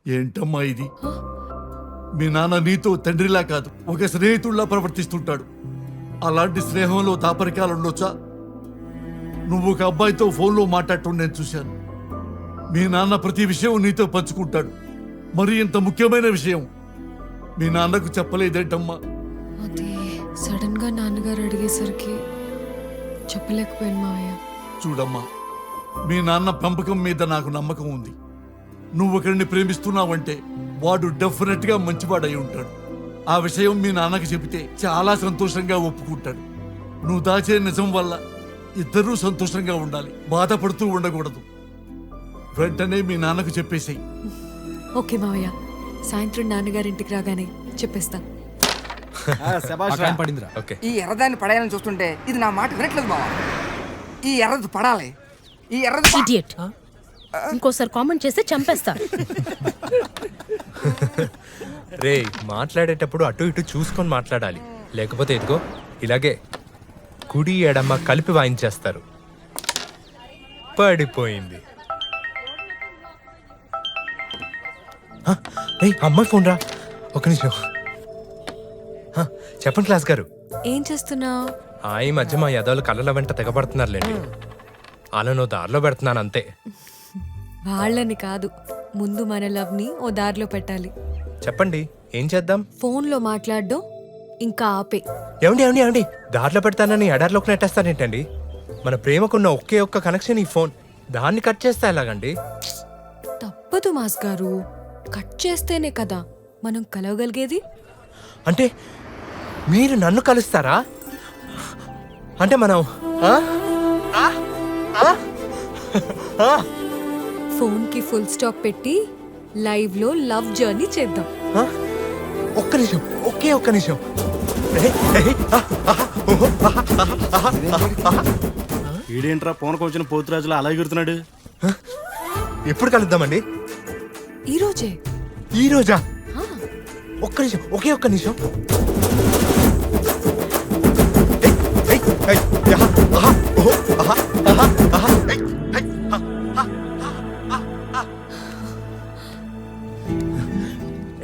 ఏంటమ్మా ఇది? మీ నాన్న నీతో తండ్రిలా కాదు, ఒక స్నేహితుడిలా ప్రవర్తిస్తుంటాడు. అలాంటి స్నేహంలో తాపరికాలు ఉండొచ్చా? నువ్వు ఒక అబ్బాయితో ఫోన్లో మాట్లాడటం నేను చూశాను. మీ నాన్న ప్రతి విషయం నీతో పంచుకుంటాడు. మరి ఇంత ముఖ్యమైన విషయం మీ నాన్నకు చెప్పలేదేంటమ్మా? అది సడన్ గా నాన్నగారు అడిగేసరికి చెప్పలేకపోయాను మావయ్య. చూడమ్మా, మీ నాన్న పెంపకం మీద నాకు నమ్మకం ఉంది. నువ్వు ఒకరిని ప్రేమిస్తున్నావంటే వాడు డెఫినెట్ గా మంచివాడై ఉంటాడు. ఆ విషయం మీ నాన్నకి చెబితే చాలా సంతోషంగా ఒప్పుకుంటాడు. నువ్వు దాచే నిజం వల్ల ఇద్దరూ సంతోషంగా ఉండాలి, బాధపడుతూ ఉండకూడదు. వెంటనే మీ నాన్నకు చెప్పేసేయ్. ఓకే మావయ్య, సాయంత్రం నాన్నగారింటికి రాగానే చెప్పేస్తా. ఈ ఎర్రదాన్ని పడేయాలని చూస్తుంటే ఇది నా మాట వినట్లేదు బావా. ఈ ఎర్రది పడాలి. ఈ ఎర్రది ఇడియట్. ఇంకోసారి కామెంట్ చేస్తే చంపేస్తా. రే, మాట్లాడేటప్పుడు అటు ఇటు చూసుకొని మాట్లాడాలి. లేకపోతే ఇదిగో ఇలాగే కుడి ఎడమ కలిపి వాయించేస్తారు. పడిపోయింది. అమ్మాయి ఫోన్ రా, ఒక నిమిషం. చెప్పండి క్లాస్ గారు. ఏం చేస్తున్నావు? ఈ మధ్య మా యదవులు కళ్ళల వెంట తెగబడుతున్నారులేండి. వాళ్ళను దారిలో పెడుతున్నాను అంతే. వాళ్ళని కాదు, ముందు మన లవ్ ని ఓ దారిలో పెట్టాలి. చెప్పండి, ఏం చేద్దాం? ఫోన్లో మాట్లాడడం ఇంకా ఆపే. ఏమండి ఏమండి ఏమండి దారిలో పెడతానని ఎడారిలోకి నెట్టేస్తానేంటండి? మన ప్రేమకున్న ఒకే ఒక్క కనెక్షన్ ఈ ఫోన్. దాన్ని కట్ చేస్తే ఎలాగండి? తప్పదు మాస్ గారు, కట్ చేస్తేనే కదా మనం కలవగలిగేది. అంటే మీరు నన్ను కలుస్తారా? అంటే మనం ఫోన్ కి ఫుల్ స్టాప్ పెట్టి లైవ్ లో లవ్ జర్నీ చేద్దాం. ఒక్క నిమిషం, ఒకే ఒక్క నిమిషం. ఈడేంట్రా పోనకు వచ్చిన పోతురాజులు అలా ఎగురుతున్నాడు? ఎప్పుడు కలుద్దామండి? ఈ రోజే. ఈ రోజా? ఒక్క నిమిషం, ఒకే ఒక్క నిమిషం.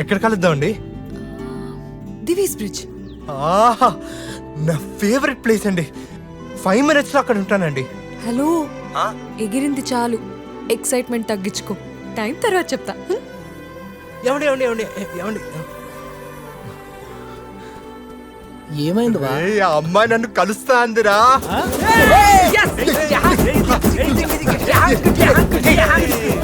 ఎక్కడ కలుద్దామండి? దివీస్ బ్రిడ్జ్. ఆహా, నా ఫేవరెట్ ప్లేస్ అండి. 5 minutes లో అక్కడ ఉంటానండి. హలో, ఎగిరింది చాలు, ఎక్సైట్మెంట్ తగ్గించుకో. టైం తర్వాత చెప్తా. ఏమండి ఏమండి ఏమండి ఏమండి ఏమైంది? ఆ అమ్మాయి నన్ను కలుస్తా అందిరా.